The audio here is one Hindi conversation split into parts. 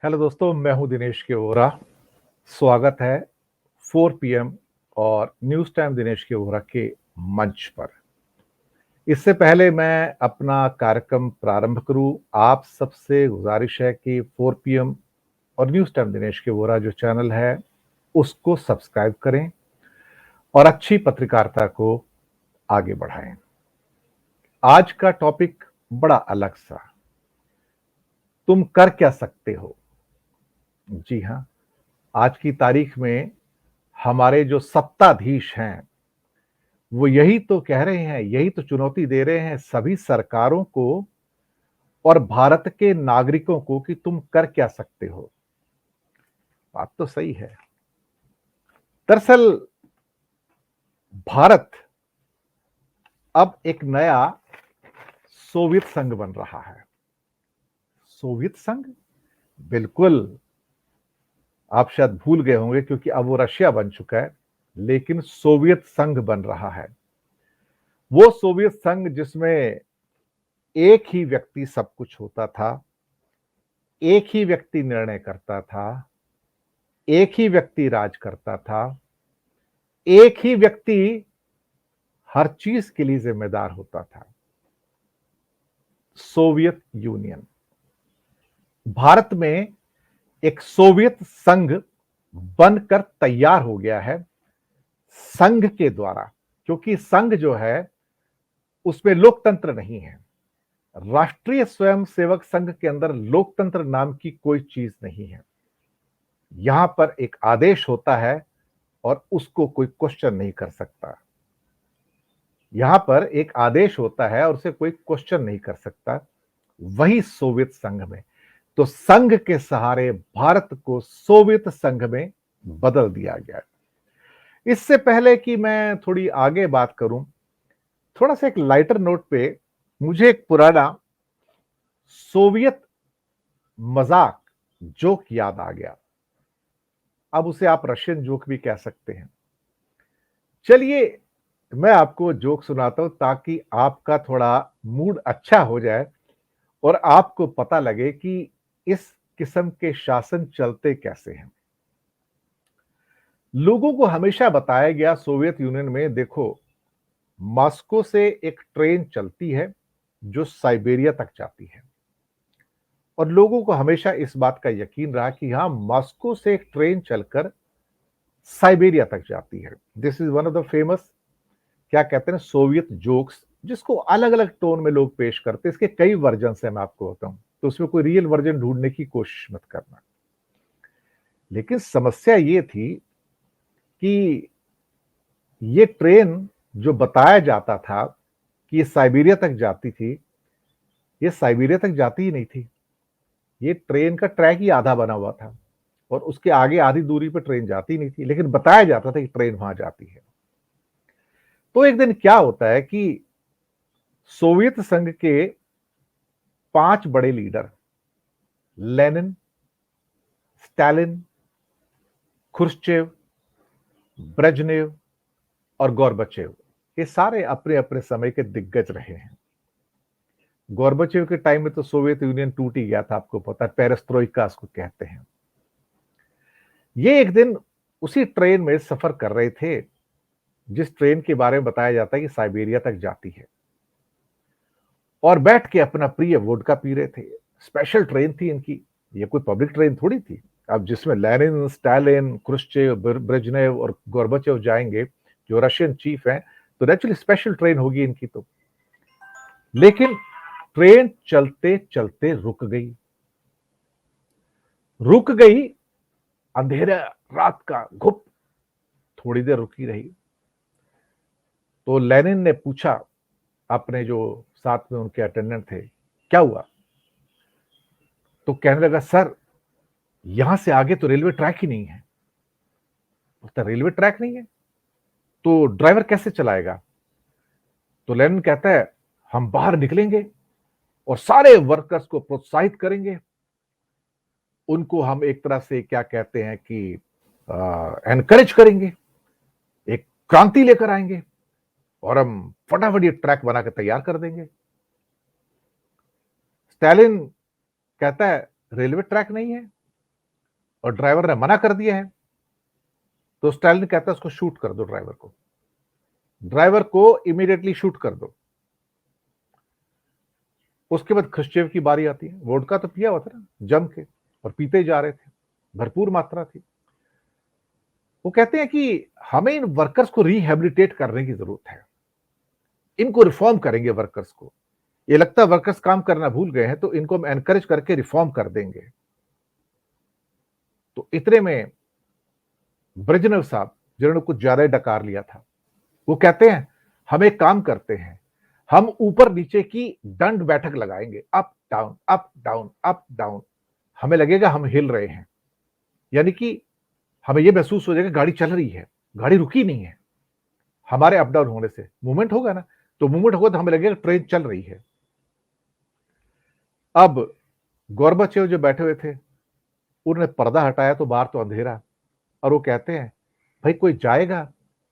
हेलो दोस्तों, मैं हूं दिनेश के वोरा। स्वागत है 4 पीएम और न्यूज टाइम दिनेश के वोरा के मंच पर। इससे पहले मैं अपना कार्यक्रम प्रारंभ करूं, आप सबसे गुजारिश है कि 4 पीएम और न्यूज टाइम दिनेश के वोरा जो चैनल है उसको सब्सक्राइब करें और अच्छी पत्रकारिता को आगे बढ़ाएं। आज का टॉपिक बड़ा अलग सा, तुम कर क्या सकते हो। जी हां, आज की तारीख में हमारे जो सत्ताधीश हैं वो यही तो कह रहे हैं, यही तो चुनौती दे रहे हैं सभी सरकारों को और भारत के नागरिकों को कि तुम कर क्या सकते हो। बात तो सही है। दरअसल भारत अब एक नया सोवियत संघ बन रहा है। सोवियत संघ, बिल्कुल। आप शायद भूल गए होंगे क्योंकि अब वो रशिया बन चुका है, लेकिन सोवियत संघ बन रहा है। वो सोवियत संघ जिसमें एक ही व्यक्ति सब कुछ होता था, एक ही व्यक्ति निर्णय करता था, एक ही व्यक्ति राज करता था, एक ही व्यक्ति हर चीज के लिए जिम्मेदार होता था। Soviet union. भारत में एक सोवियत संघ बनकर तैयार हो गया है संघ के द्वारा, क्योंकि संघ जो है उसमें लोकतंत्र नहीं है। राष्ट्रीय स्वयंसेवक संघ के अंदर लोकतंत्र नाम की कोई चीज नहीं है। यहां पर एक आदेश होता है और उसको कोई क्वेश्चन नहीं कर सकता। यहां पर एक आदेश होता है और उसे कोई क्वेश्चन नहीं कर सकता। वही सोवियत संघ में, तो संघ के सहारे भारत को सोवियत संघ में बदल दिया गया। इससे पहले कि मैं थोड़ी आगे बात करूं, थोड़ा सा एक लाइटर नोट पे मुझे एक पुराना सोवियत मजाक जोक याद आ गया। अब उसे आप रशियन जोक भी कह सकते हैं। चलिए मैं आपको जोक सुनाता हूं ताकि आपका थोड़ा मूड अच्छा हो जाए और आपको पता लगे कि इस किस्म के शासन चलते कैसे हैं। लोगों को हमेशा बताया गया सोवियत यूनियन में, देखो मॉस्को से एक ट्रेन चलती है जो साइबेरिया तक जाती है, और लोगों को हमेशा इस बात का यकीन रहा कि हां, मॉस्को से एक ट्रेन चलकर साइबेरिया तक जाती है। This is one of the famous, क्या कहते हैं, सोवियत जोक्स, जिसको अलग अलग टोन में लोग पेश करते हैं। इसके कई वर्जन है, मैं आपको बताऊं, तो उसमें कोई रियल वर्जन ढूंढने की कोशिश मत करना। लेकिन समस्या ये थी कि ये ट्रेन जो बताया जाता था कि ये साइबेरिया तक जाती थी, ये साइबेरिया तक जाती ही नहीं थी। ये ट्रेन का ट्रैक ही आधा बना हुआ था और उसके आगे आधी दूरी पर ट्रेन जाती नहीं थी, लेकिन बताया जाता था कि ट्रेन वहां जाती है। तो एक दिन क्या होता है कि सोवियत संघ के 5 बड़े लीडर, लेनिन, स्टालिन, खुर्शचेव, ब्रेजनेव और गोर्बाचेव, ये सारे अपने अपने समय के दिग्गज रहे हैं। गोर्बाचेव के टाइम में तो सोवियत यूनियन टूट ही गया था, आपको पता है, पेरेस्ट्रोइका उसको कहते हैं। ये एक दिन उसी ट्रेन में सफर कर रहे थे जिस ट्रेन के बारे में बताया जाता है कि साइबेरिया तक जाती है, और बैठ के अपना प्रिय वोडका पी रहे थे। स्पेशल ट्रेन थी इनकी, ये कोई पब्लिक ट्रेन थोड़ी थी। अब जिसमें लेनिन, स्टालिन, क्रुश्चेव, ब्रेजनेव और गोर्बाचेव जाएंगे, जो रशियन चीफ हैं, तो नेचुरली स्पेशल ट्रेन होगी इनकी तो। लेकिन ट्रेन चलते चलते रुक गई। रुक गई, अंधेरा रात का घुप, थोड़ी देर रुकी रही। तो लेनिन ने पूछा अपने जो साथ में उनके अटेंडेंट थे, क्या हुआ? तो कहने लगा, सर यहां से आगे तो रेलवे ट्रैक ही नहीं है। बोलता, रेलवे ट्रैक नहीं है तो ड्राइवर कैसे चलाएगा? तो लेनिन कहता है, हम बाहर निकलेंगे और सारे वर्कर्स को प्रोत्साहित करेंगे, उनको हम एक तरह से क्या कहते हैं कि एनकरेज करेंगे, एक क्रांति लेकर आएंगे और हम फटाफट ये ट्रैक बना के तैयार कर देंगे। स्टालिन कहता है, रेलवे ट्रैक नहीं है और ड्राइवर ने मना कर दिया है, तो स्टालिन कहता है उसको शूट कर दो, ड्राइवर को इमीडिएटली शूट कर दो। उसके बाद ख्रुश्चेव की बारी आती है। वोडका तो पिया हुआ था ना जम के, और पीते ही जा रहे थे, भरपूर मात्रा थी। वो कहते हैं कि हमें इन वर्कर्स को रिहैबिलिटेट करने की जरूरत है, इनको रिफॉर्म करेंगे वर्कर्स को। ये लगता है वर्कर्स काम करना भूल गए हैं, तो इनको हम एनकरेज करके रिफॉर्म कर देंगे। तो इतने में ब्रेजनेव साहब, जिन्होंने कुछ ज्यादा ही डकार लिया था, वो कहते हैं हम एक काम करते हैं, हम ऊपर नीचे की दंड बैठक लगाएंगे, up down up down up down. हमें लगेगा हम हिल रहे हैं, यानी कि हमें यह महसूस हो जाएगा गाड़ी चल रही है, गाड़ी रुकी नहीं है। हमारे अप डाउन होने से मूवमेंट होगा ना, तो मूवमेंट होगा तो हमें लगेगा ट्रेन चल रही है। अब गोर्बाचेव जो बैठे हुए थे, उन्होंने पर्दा हटाया तो बाहर तो अंधेरा, और वो कहते हैं भाई कोई जाएगा,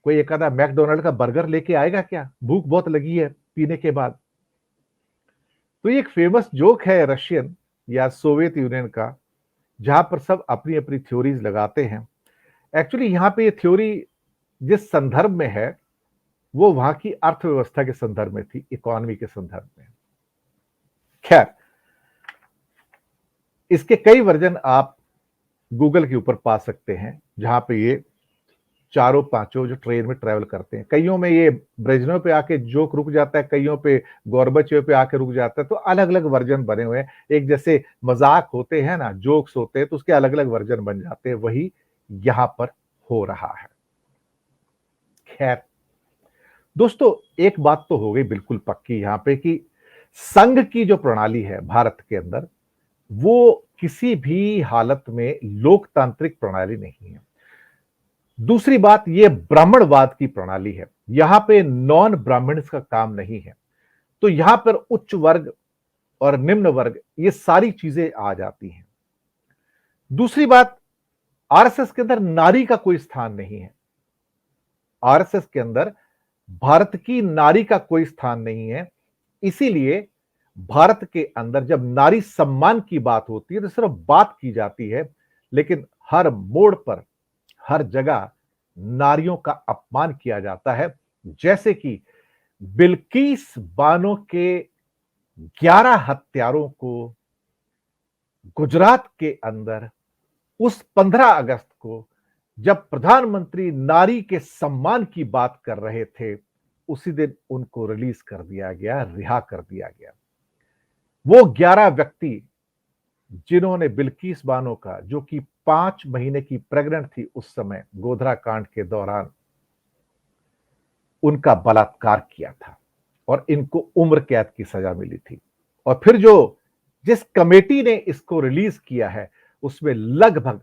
कोई एक आधा मैकडोनाल्ड का बर्गर लेके आएगा क्या, भूख बहुत लगी है पीने के बाद। तो ये एक फेमस जोक है रशियन या सोवियत यूनियन का, जहां पर सब अपनी अपनी थ्योरीज लगाते हैं। एक्चुअली यहां पे ये थ्योरी जिस संदर्भ में है, वो वहां की अर्थव्यवस्था के संदर्भ में थी, इकोनॉमी के संदर्भ में। खैर, इसके कई वर्जन आप गूगल के ऊपर पा सकते हैं, जहां पे ये चारों पांचों जो ट्रेन में ट्रेवल करते हैं। कईयों में ये ब्रेजनेव पे आके जोक रुक जाता है, कईयों पे गोर्बाचेव पे आके रुक जाता है। तो अलग अलग वर्जन बने हुए हैं। एक जैसे मजाक होते हैं ना, जोक्स होते हैं, तो उसके अलग अलग वर्जन बन जाते हैं। वही यहां पर हो रहा है। खैर दोस्तों, एक बात तो हो गई बिल्कुल पक्की यहां पे कि संघ की जो प्रणाली है भारत के अंदर, वो किसी भी हालत में लोकतांत्रिक प्रणाली नहीं है। दूसरी बात, ये ब्राह्मणवाद की प्रणाली है। यहां पे नॉन ब्राह्मण्स का काम नहीं है। तो यहां पर उच्च वर्ग और निम्न वर्ग, ये सारी चीजें आ जाती हैं। दूसरी बात, आरएसएस के अंदर नारी का कोई स्थान नहीं है। आरएसएस के अंदर भारत की नारी का कोई स्थान नहीं है। इसीलिए भारत के अंदर जब नारी सम्मान की बात होती है तो सिर्फ बात की जाती है, लेकिन हर मोड़ पर, हर जगह नारियों का अपमान किया जाता है। जैसे कि बिल्किस बानो के 11 हत्यारों को गुजरात के अंदर उस 15 अगस्त को, जब प्रधानमंत्री नारी के सम्मान की बात कर रहे थे, उसी दिन उनको रिलीज कर दिया गया, रिहा कर दिया गया। वो 11 व्यक्ति जिन्होंने बिल्किस बानो का, जो कि 5 महीने की प्रेग्नेंट थी उस समय गोधरा कांड के दौरान, उनका बलात्कार किया था और इनको उम्र कैद की सजा मिली थी। और फिर जिस कमेटी ने इसको रिलीज किया है, उसमें लगभग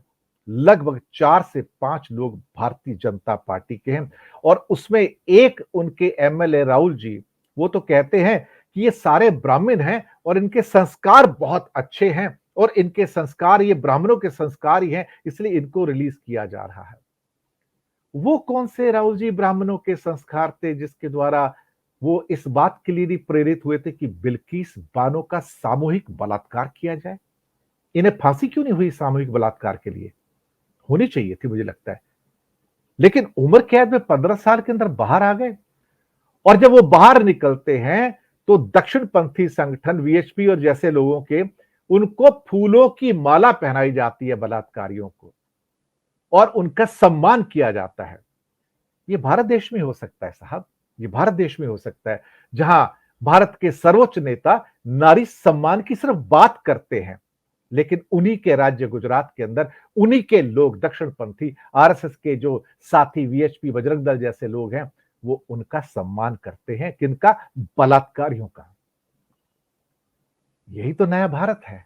लगभग 4 से 5 लोग भारतीय जनता पार्टी के हैं। और उसमें एक उनके एमएलए राहुल जी, वो तो कहते हैं कि ये सारे ब्राह्मण हैं और इनके संस्कार बहुत अच्छे हैं, और इनके संस्कार ये ब्राह्मणों के संस्कार ही हैं, इसलिए इनको रिलीज किया जा रहा है। वो कौन से राहुल जी ब्राह्मणों के संस्कार थे जिसके द्वारा वो इस बात के लिए प्रेरित हुए थे कि बिल्किस बानो का सामूहिक बलात्कार किया जाए? इन्हें फांसी क्यों नहीं हुई सामूहिक बलात्कार के लिए? होनी चाहिए थी मुझे लगता है। लेकिन उम्र कैद में 15 साल के अंदर बाहर आ गए। और जब वो बाहर निकलते हैं तो दक्षिणपंथी संगठन वीएचपी और जैसे लोगों के, उनको फूलों की माला पहनाई जाती है बलात्कारियों को, और उनका सम्मान किया जाता है। ये भारत देश में हो सकता है साहब, ये भारत देश में हो सकता है, जहां भारत के सर्वोच्च नेता नारी सम्मान की सिर्फ बात करते हैं, लेकिन उन्हीं के राज्य गुजरात के अंदर उन्हीं के लोग, दक्षिणपंथी आरएसएस के जो साथी वीएचपी बजरंग दल जैसे लोग हैं, वो उनका सम्मान करते हैं। किनका? बलात्कारियों का। यही तो नया भारत है।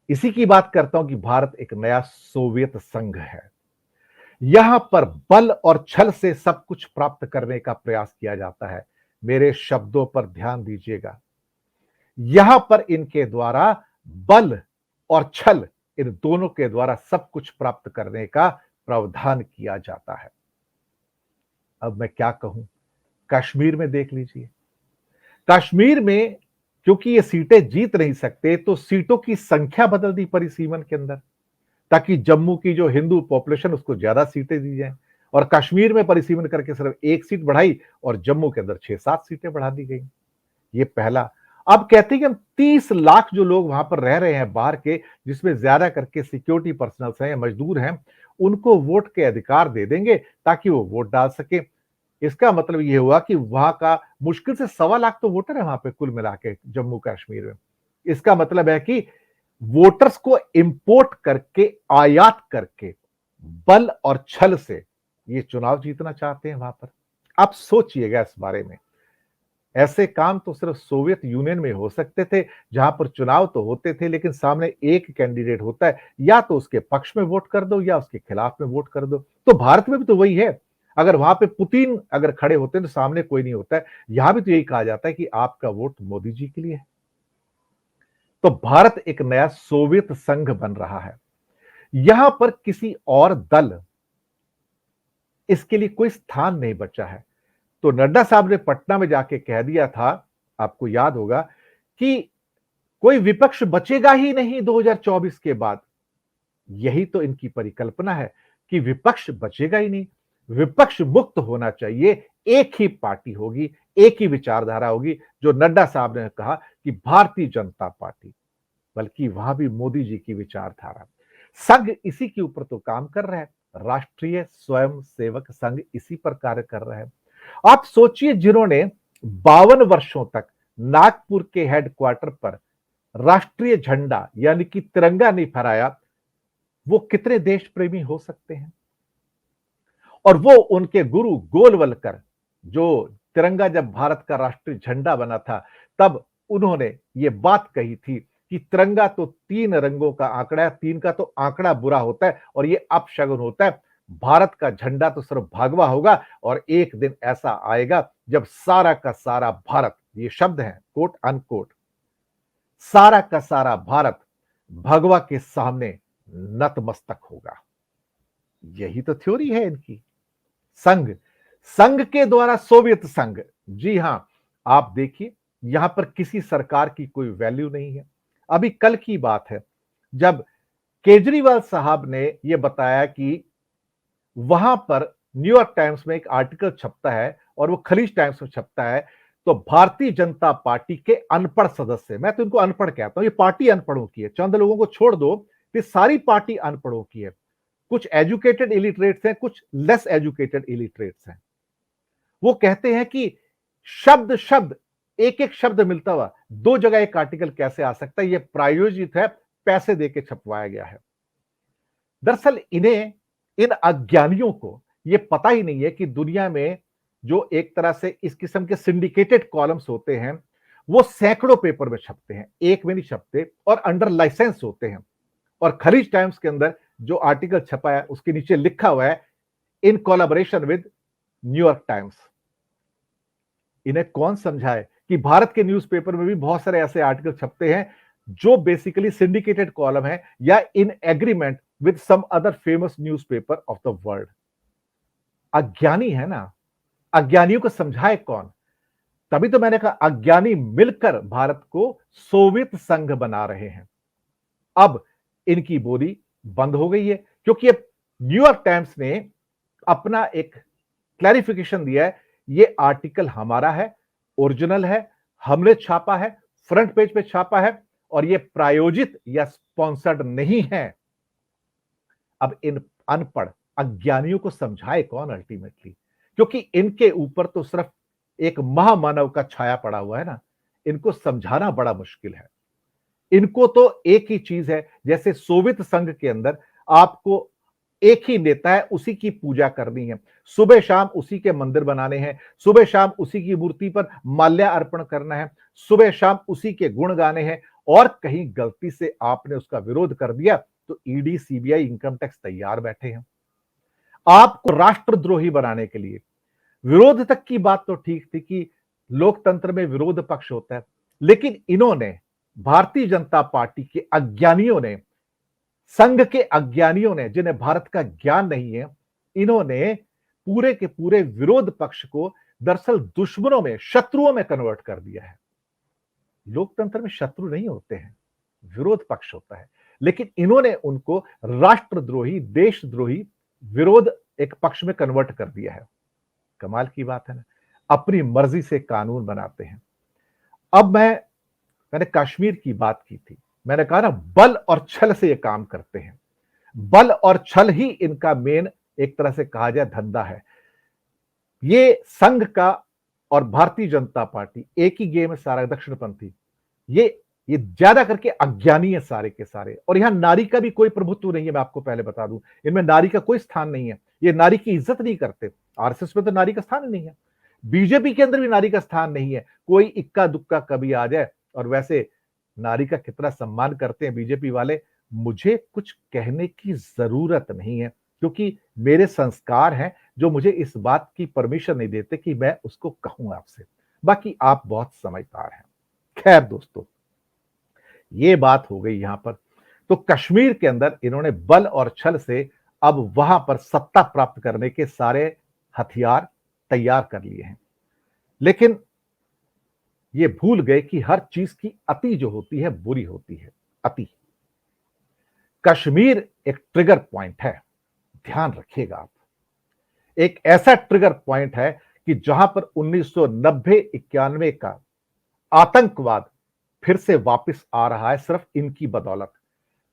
इसी की बात करता हूं कि भारत एक नया सोवियत संघ है। यहां पर बल और छल से सब कुछ प्राप्त करने का प्रयास किया जाता है। मेरे शब्दों पर ध्यान दीजिएगा। यहां पर इनके द्वारा बल और छल, इन दोनों के द्वारा सब कुछ प्राप्त करने का प्रावधान किया जाता है। अब मैं क्या कहूं, कश्मीर में देख लीजिए। कश्मीर में क्योंकि ये सीटें जीत नहीं सकते, तो सीटों की संख्या बदल दी परिसीमन के अंदर। ताकि जम्मू की जो हिंदू पॉपुलेशन उसको ज्यादा सीटें दी जाएं। और कश्मीर में परिसीमन करके सिर्फ एक सीट बढ़ाई और जम्मू के अंदर 6-7 सीटें बढ़ा दी गई। ये पहला। अब कहते हैं कि हम 30 लाख जो लोग वहां पर रह रहे हैं बाहर के, जिसमें ज्यादा करके सिक्योरिटी पर्सनल्स हैं, मजदूर हैं, उनको वोट के अधिकार दे देंगे ताकि वो वोट डाल सके। इसका मतलब ये हुआ कि वहां का मुश्किल से 1.25 लाख तो वोटर है वहां पे कुल मिला के जम्मू कश्मीर में। इसका मतलब है कि वोटर्स को इंपोर्ट करके, आयात करके, बल और छल से ये चुनाव जीतना चाहते हैं वहां पर। आप सोचिएगा इस बारे में। ऐसे काम तो सिर्फ सोवियत यूनियन में हो सकते थे, जहां पर चुनाव तो होते थे लेकिन सामने एक कैंडिडेट होता है, या तो उसके पक्ष में वोट कर दो या उसके खिलाफ में वोट कर दो। तो भारत में भी तो वही है। अगर वहां पे पुतिन अगर खड़े होते हैं तो सामने कोई नहीं होता है। यहां भी तो यही कहा जाता है कि आपका वोट मोदी जी के लिए है। तो भारत एक नया सोवियत संघ बन रहा है। यहां पर किसी और दल, इसके लिए कोई स्थान नहीं बचा है। तो नड्डा साहब ने पटना में जाके कह दिया था, आपको याद होगा, कि कोई विपक्ष बचेगा ही नहीं 2024 के बाद। यही तो इनकी परिकल्पना है कि विपक्ष बचेगा ही नहीं, विपक्ष मुक्त होना चाहिए, एक ही पार्टी होगी, एक ही विचारधारा होगी। जो नड्डा साहब ने कहा कि भारतीय जनता पार्टी, बल्कि वहां भी मोदी जी की विचारधारा। संघ इसी के ऊपर तो काम कर रहा है। राष्ट्रीय स्वयं सेवक संघ इसी पर कार्य कर रहा है। आप सोचिए, जिन्होंने 52 वर्षों तक नागपुर के हेडक्वार्टर पर राष्ट्रीय झंडा यानी कि तिरंगा नहीं फहराया, वो कितने देश प्रेमी हो सकते हैं। और वो उनके गुरु गोलवलकर, जो तिरंगा जब भारत का राष्ट्रीय झंडा बना था, तब उन्होंने ये बात कही थी कि तिरंगा तो 3 रंगों का आंकड़ा है, 3 का तो आंकड़ा बुरा होता है और ये अपशगुन होता है। भारत का झंडा तो सिर्फ भगवा होगा और एक दिन ऐसा आएगा जब सारा का सारा भारत, ये शब्द है कोट अनकोट, सारा का सारा भारत भगवा के सामने नतमस्तक होगा। यही तो थ्योरी है इनकी। संघ, संघ के द्वारा सोवियत संघ। जी हां, आप देखिए, यहां पर किसी सरकार की कोई वैल्यू नहीं है। अभी कल की बात है, जब केजरीवाल साहब ने यह बताया कि वहां पर न्यूयॉर्क टाइम्स में एक आर्टिकल छपता है और वो खलीज टाइम्स में छपता है, तो भारतीय जनता पार्टी के अनपढ़ सदस्य, मैं तो इनको अनपढ़ कहता हूं, ये पार्टी अनपढ़ों की है, चंद लोगों को छोड़ दो, ये सारी पार्टी अनपढ़ों की है। कुछ एजुकेटेड इलिटरेट्स हैं, कुछ लेस एजुकेटेड इलिटरेट्स हैं। वो कहते हैं कि शब्द शब्द, एक एक शब्द मिलता हुआ 2 जगह एक आर्टिकल कैसे आ सकता है, ये प्रायोजित है, पैसे देके छपवाया गया है। दरअसल इन्हें, इन अज्ञानियों को ये पता ही नहीं है कि दुनिया में जो एक तरह से इस किस्म के सिंडिकेटेड कॉलम्स होते हैं, वो सैकड़ों पेपर में छपते हैं, एक में नहीं छपते, और अंडर लाइसेंस होते हैं। और खलीज टाइम्स के अंदर जो आर्टिकल छपा है उसके नीचे लिखा हुआ है in collaboration with New York times. इन्हें कौन समझाए कि भारत के न्यूज़पेपर में भी बहुत सारे ऐसे आर्टिकल छपते हैं जो बेसिकली सिंडिकेटेड कॉलम है या in agreement with some other famous newspaper of the world. अज्ञानी है ना, अज्ञानियों को समझाए कौन। तभी तो मैंने कहा अज्ञानी मिलकर भारत को सोवियत संघ बना रहे हैं। अब इनकी बोली बंद हो गई है, क्योंकि अब न्यूयॉर्क टाइम्स ने अपना एक क्लैरिफिकेशन दिया है, ये आर्टिकल हमारा है, ओरिजिनल है, हमने छापा है, फ्रंट पेज पे छापा है, और ये प्रायोजित या स्पॉन्सर्ड नहीं है। अब इन अनपढ़ अज्ञानियों को समझाए कौन अल्टीमेटली, क्योंकि इनके ऊपर तो सिर्फ एक महामानव का छाया पड़ा हुआ है ना, इनको समझाना बड़ा मुश्किल है। इनको तो एक ही चीज है, जैसे सोवियत संघ के अंदर आपको एक ही नेता है, उसी की पूजा करनी है, सुबह शाम उसी के मंदिर बनाने हैं, सुबह शाम उसी की मूर्ति पर माल्या अर्पण करना है, सुबह शाम उसी के गुण गाने हैं। और कहीं गलती से आपने उसका विरोध कर दिया तो ईडी, सीबीआई, इनकम टैक्स तैयार बैठे हैं आपको राष्ट्रद्रोही बनाने के लिए। विरोध तक की बात तो ठीक थी कि लोकतंत्र में विरोध पक्ष होता है, लेकिन इन्होंने, भारतीय जनता पार्टी के अज्ञानियों ने, संघ के अज्ञानियों ने, जिन्हें भारत का ज्ञान नहीं है, इन्होंने पूरे के पूरे विरोध पक्ष को दरअसल दुश्मनों में, शत्रुओं में कन्वर्ट कर दिया है। लोकतंत्र में शत्रु नहीं होते हैं, विरोध पक्ष होता है। लेकिन इन्होंने उनको राष्ट्रद्रोही, देशद्रोही, विरोध एक पक्ष में कन्वर्ट कर दिया है। कमाल की बात है ना, अपनी मर्जी से कानून बनाते हैं। अब मैंने कश्मीर की बात की थी, मैंने कहा ना बल और छल से ये काम करते हैं। बल और छल ही इनका मेन एक तरह से कहा जाए धंधा है। ये संघ का और भारतीय जनता पार्टी एक ही गेम है सारा, दक्षिणपंथी। ये ज्यादा करके अज्ञानी है सारे के सारे, और यहां नारी का भी कोई प्रभुत्व नहीं है। मैं आपको पहले बता दूं, इनमें नारी का कोई स्थान नहीं है। ये नारी की इज्जत नहीं करते। आरएसएस में तो नारी का स्थान ही नहीं है, बीजेपी के अंदर भी नारी का स्थान नहीं है। कोई इक्का दुक्का कभी आ जाए, और वैसे नारी का कितना सम्मान करते हैं बीजेपी वाले, मुझे कुछ कहने की जरूरत नहीं है, क्योंकि मेरे संस्कार हैं जो मुझे इस बात की परमिशन नहीं देते कि मैं उसको कहूं आपसे। बाकी आप बहुत समझदार हैं। खैर दोस्तों, ये बात हो गई यहां पर। तो कश्मीर के अंदर इन्होंने बल और छल से अब वहां पर सत्ता प्राप्त करने के सारे हथियार तैयार कर लिए हैं। लेकिन ये भूल गए कि हर चीज की अति जो होती है बुरी होती है। अति। कश्मीर एक ट्रिगर पॉइंट है, ध्यान रखिएगा आप। एक ऐसा ट्रिगर पॉइंट है कि जहां पर 1990-91 का आतंकवाद फिर से वापस आ रहा है, सिर्फ इनकी बदौलत।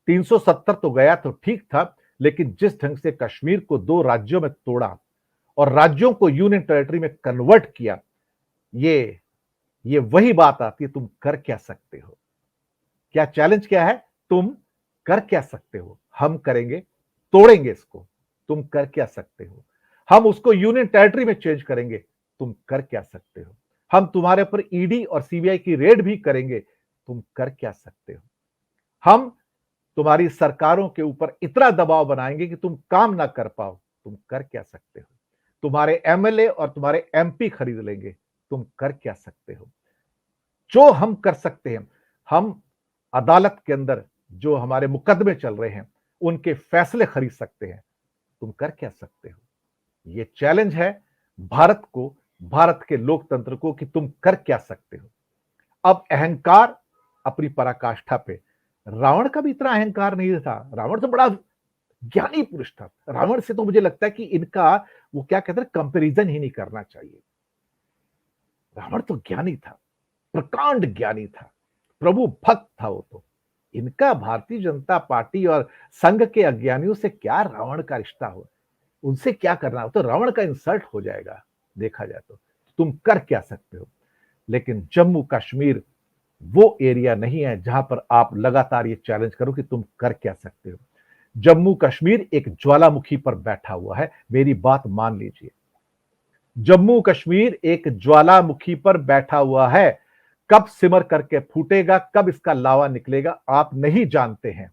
370 तो गया तो ठीक था, लेकिन जिस ढंग से कश्मीर को 2 राज्यों में तोड़ा और राज्यों को यूनियन टेरिटरी में कन्वर्ट किया, ये वही बात आती है, तुम कर क्या सकते हो। क्या चैलेंज क्या है? तुम कर क्या सकते हो। हम करेंगे, तोड़ेंगे इसको। तुम कर क्या सकते हो। हम उसको यूनियन टेरिटरी में चेंज करेंगे, तुम कर क्या सकते हो। हम तुम्हारे ऊपर ईडी और सीबीआई की रेड भी करेंगे, तुम कर क्या सकते हो। हम तुम्हारी सरकारों के ऊपर इतना दबाव बनाएंगे कि तुम काम ना कर पाओ, तुम कर क्या सकते हो। तुम्हारे एमएलए और तुम्हारे एमपी खरीद लेंगे, तुम कर क्या सकते हो। जो हम कर सकते हैं, हम अदालत के अंदर जो हमारे मुकदमे चल रहे हैं उनके फैसले खरीद सकते हैं, तुम कर क्या सकते हो। ये चैलेंज है भारत को, भारत के लोकतंत्र को, कि तुम कर क्या सकते हो। अब अहंकार अपनी पराकाष्ठा पे। रावण का भी इतना अहंकार नहीं था। रावण तो बड़ा ज्ञानी पुरुष था। रावण से तो मुझे लगता है कि इनका वो क्या कहते हैं, कंपैरिजन ही नहीं करना चाहिए। रावण तो ज्ञानी था, प्रकांड ज्ञानी था, प्रभु भक्त था वो तो। इनका भारतीय जनता पार्टी और संघ के अज्ञानियों से क्या रावण का रिश्ता हो, उनसे क्या करना हो, तो रावण का इंसल्ट हो जाएगा देखा जाए तो। तुम कर क्या सकते हो। लेकिन जम्मू कश्मीर वो एरिया नहीं है जहां पर आप लगातार ये चैलेंज करो कि तुम कर क्या सकते हो। जम्मू कश्मीर एक ज्वालामुखी पर बैठा हुआ है, मेरी बात मान लीजिए। जम्मू कश्मीर एक ज्वालामुखी पर बैठा हुआ है। कब सिमर करके फूटेगा, कब इसका लावा निकलेगा, आप नहीं जानते हैं।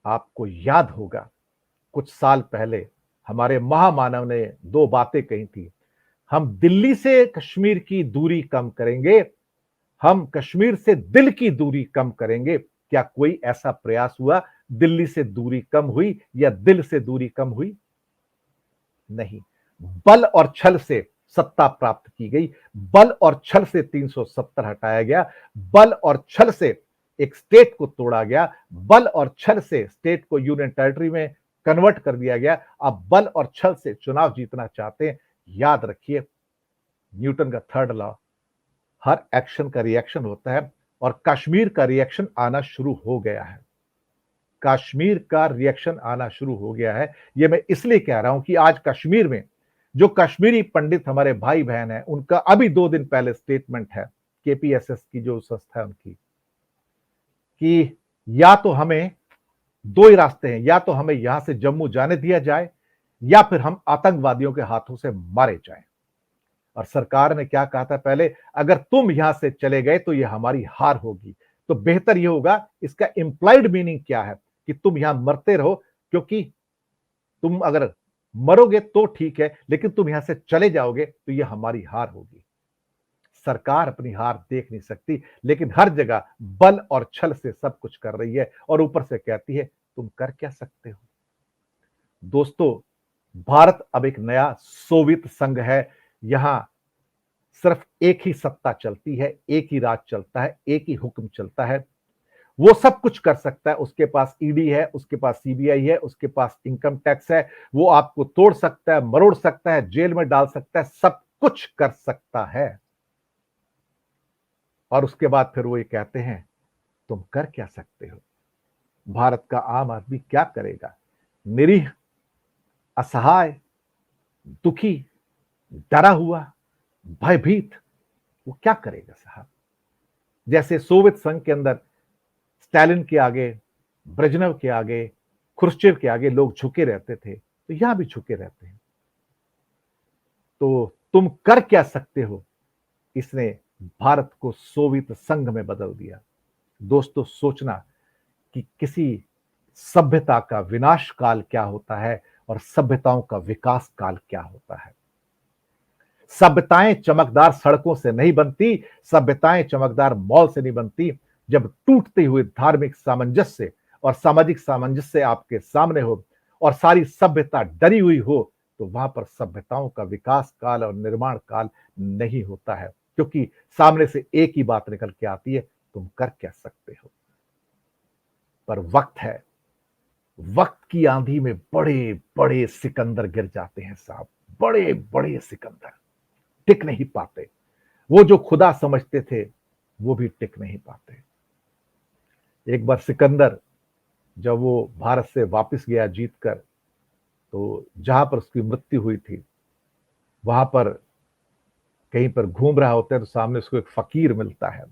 आपको याद होगा कुछ साल पहले हमारे महामानव ने 2 बातें कही थी। हम दिल्ली से कश्मीर की दूरी कम करेंगे, हम कश्मीर से दिल की दूरी कम करेंगे। क्या कोई ऐसा प्रयास हुआ? दिल्ली से दूरी कम हुई या दिल से दूरी कम हुई? नहीं। बल और छल से सत्ता प्राप्त की गई, बल और छल से 370 हटाया गया, बल और छल से एक स्टेट को तोड़ा गया, बल और छल से स्टेट को यूनियन टेरिटरी में कन्वर्ट कर दिया गया। अब बल और छल से चुनाव जीतना चाहते हैं। याद रखिए न्यूटन का 3rd लॉ, हर एक्शन का रिएक्शन होता है, और कश्मीर का रिएक्शन आना शुरू हो गया है। कश्मीर का रिएक्शन आना शुरू हो गया है। यह मैं इसलिए कह रहा हूं कि आज कश्मीर में जो कश्मीरी पंडित हमारे भाई बहन हैं, उनका अभी 2 दिन पहले स्टेटमेंट है, केपीएसएस की जो संस्था है उनकी, कि या तो हमें 2 ही रास्ते हैं, या तो हमें यहां से जम्मू जाने दिया जाए या फिर हम आतंकवादियों के हाथों से मारे जाएं। और सरकार ने क्या कहा था पहले, अगर तुम यहां से चले गए तो यह हमारी हार होगी। तो बेहतर यह होगा, इसका इंप्लाइड मीनिंग क्या है कि तुम यहां मरते रहो, क्योंकि तुम अगर मरोगे तो ठीक है, लेकिन तुम यहां से चले जाओगे तो यह हमारी हार होगी। सरकार अपनी हार देख नहीं सकती, लेकिन हर जगह बल और छल से सब कुछ कर रही है, और ऊपर से कहती है तुम कर क्या सकते हो। दोस्तों, भारत अब एक नया सोवियत संघ है। यहां सिर्फ एक ही सत्ता चलती है, एक ही राज चलता है, एक ही हुक्म चलता है। वो सब कुछ कर सकता है। उसके पास ईडी है, उसके पास सीबीआई है, उसके पास इनकम टैक्स है। वो आपको तोड़ सकता है, मरोड़ सकता है, जेल में डाल सकता है, सब कुछ कर सकता है। और उसके बाद फिर वो ये कहते हैं तुम कर क्या सकते हो? भारत का आम आदमी क्या करेगा? निरीह, असहाय, दुखी, डरा हुआ, भयभीत, वो क्या करेगा साहब? जैसे सोवियत संघ के अंदर स्टालिन के आगे, ब्रेजनेव के आगे, खुर्शचेव के आगे लोग झुके रहते थे, तो यहां भी झुके रहते हैं। तो तुम कर क्या सकते हो? इसने भारत को सोवियत संघ में बदल दिया। दोस्तों, सोचना कि किसी सभ्यता का विनाश काल क्या होता है और सभ्यताओं का विकास काल क्या होता है। सभ्यताएं चमकदार सड़कों से नहीं बनती, सभ्यताएं चमकदार मॉल से नहीं बनती। जब टूटते हुए धार्मिक सामंजस्य और सामाजिक सामंजस्य आपके सामने हो और सारी सभ्यता डरी हुई हो, तो वहां पर सभ्यताओं का विकास काल और निर्माण काल नहीं होता है, क्योंकि सामने से एक ही बात निकल के आती है, तुम कर क्या सकते हो? पर वक्त है, वक्त की आंधी में बड़े बड़े सिकंदर गिर जाते हैं साहब, बड़े बड़े सिकंदर टिक नहीं पाते। वो जो खुदा समझते थे वो भी टिक नहीं पाते। एक बार सिकंदर जब वो भारत से वापस गया जीतकर, तो जहां पर उसकी मृत्यु हुई थी, वहां पर कहीं पर घूम रहा होता है, तो सामने उसको एक फकीर मिलता है।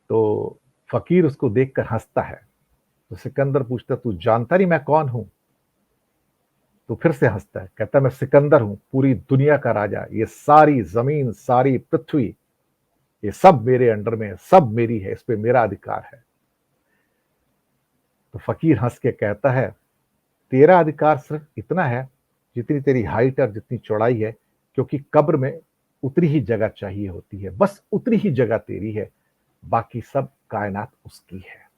तो फकीर उसको देखकर हंसता है। तो सिकंदर पूछता, तू जानता नहीं मैं कौन हूं? तो फिर से हंसता है, कहता मैं सिकंदर हूं, पूरी दुनिया का राजा। ये सारी जमीन, सारी पृथ्वी, ये सब मेरे अंडर में है, सब मेरी है, इस पे मेरा अधिकार है। तो फकीर हंस के कहता है, तेरा अधिकार सिर्फ इतना है जितनी तेरी हाइट और जितनी चौड़ाई है, क्योंकि कब्र में उतनी ही जगह चाहिए होती है, बस उतनी ही जगह तेरी है, बाकी सब कायनात उसकी है।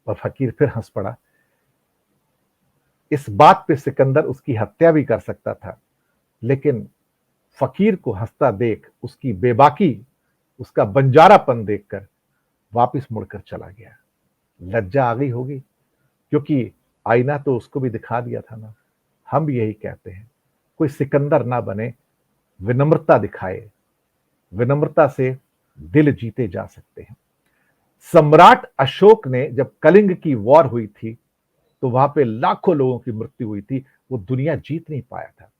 और फकीर फिर हंस पड़ा। इस बात पे सिकंदर उसकी हत्या भी कर सकता था, लेकिन फकीर को हंसता देख, उसकी बेबाकी, उसका बंजारापन देखकर वापिस मुड़कर चला गया। लज्जा आ गई होगी, क्योंकि आईना तो उसको भी दिखा दिया था ना। हम भी यही कहते हैं, कोई सिकंदर ना बने, विनम्रता दिखाए, विनम्रता से दिल जीते जा सकते हैं। सम्राट अशोक ने जब कलिंग की वॉर हुई थी, तो वहां पे लाखों लोगों की मृत्यु हुई थी, वो दुनिया जीत नहीं पाया था।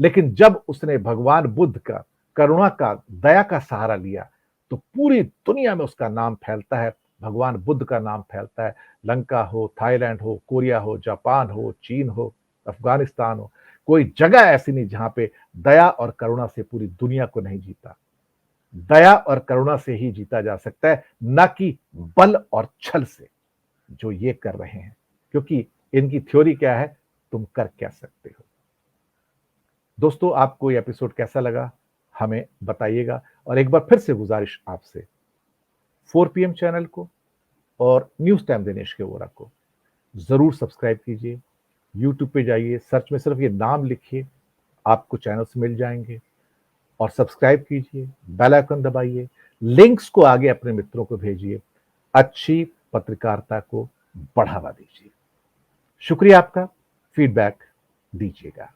लेकिन जब उसने भगवान बुद्ध का, करुणा का, दया का सहारा लिया, तो पूरी दुनिया में उसका नाम फैलता है, भगवान बुद्ध का नाम फैलता है। लंका हो, थाईलैंड हो, कोरिया हो, जापान हो, चीन हो, अफगानिस्तान हो, कोई जगह ऐसी नहीं जहां पे दया और करुणा से पूरी दुनिया को नहीं जीता। दया और करुणा से ही जीता जा सकता है, ना कि बल और छल से, जो ये कर रहे हैं। क्योंकि इनकी थ्योरी क्या है, तुम कर क्या सकते हो। दोस्तों, आपको ये एपिसोड कैसा लगा हमें बताइएगा। और एक बार फिर से गुजारिश आपसे, 4 PM चैनल को और न्यूज टाइम दिनेश के वोरा को जरूर सब्सक्राइब कीजिए। यूट्यूब पे जाइए, सर्च में सिर्फ ये नाम लिखिए, आपको चैनल्स मिल जाएंगे। और सब्सक्राइब कीजिए, बेल आइकन दबाइए, लिंक्स को आगे अपने मित्रों को भेजिए, अच्छी पत्रकारिता को बढ़ावा दीजिए। शुक्रिया आपका, फीडबैक दीजिएगा।